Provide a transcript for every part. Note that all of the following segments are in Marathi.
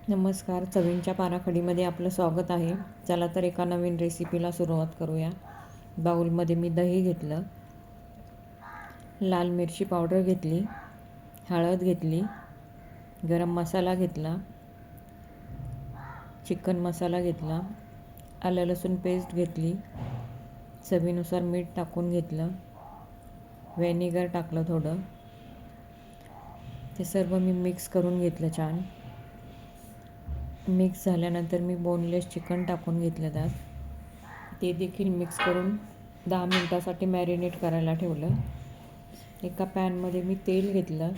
नमस्कार, चवींच्या पाराखडीमध्ये आपलं स्वागत आहे. चला तर एका नवीन रेसिपीला सुरुवात करूया. बाऊलमध्ये मी दही घेतलं, लाल मिरची पावडर घेतली, हळद घेतली, गरम मसाला घेतला, चिकन मसाला घेतला, आलं लसूण पेस्ट घेतली, चवीनुसार मीठ टाकून घेतलं, व्हिनेगर टाकलं थोडं. ते सर्व मी मिक्स करून घेतलं छान. मिक्स झाल्यानंतर मी बोनलेस चिकन टाकून घेतलं त्यात. ते देखील मिक्स करून 10 मिनटासाठी मॅरिनेट करायला ठेवलं. एका पॅनमध्ये मी तेल घेतलं,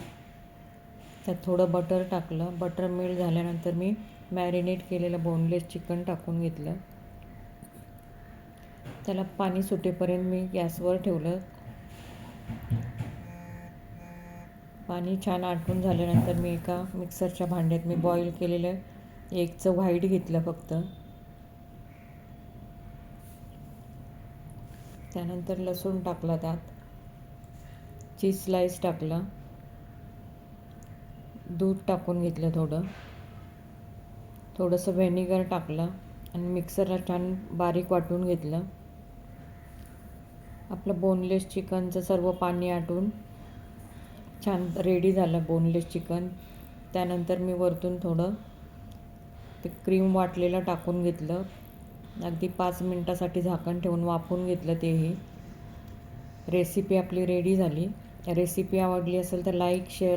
त्यात थोडं बटर टाकलं. बटर मेल्ट झाल्यानंतर मी मॅरिनेट केलेलं बोनलेस चिकन टाकून घेतलं. त्याला पाणी सुटेपर्यंत मी गॅसवर ठेवलं. पाणी छान आटून झाल्यानंतर मी एका मिक्सरच्या भांड्यात मी बॉईल केलेलं एगचं व्हाईट घेतलं फक्त. त्यानंतर लसूण टाकला, त्यात चीज स्लाईस टाकला, दूध टाकून घेतलं, थोडंसं व्हिनेगर टाकलं आणि मिक्सरला छान बारीक वाटून घेतलं. आपलं बोनलेस चिकनचं सर्व पाणी आटून छान रेडी झालं बोनलेस चिकन. त्यानंतर मी वरतून थोडं ते क्रीम वाटलेलं टाकून घेतलं. अगदी 5 मिनटासाठी झाकण ठेवून वाफवून घेतलं. तेही रेसिपी आपली रेडी झाली. रेसिपी आवडली असेल तर लाईक, शेअर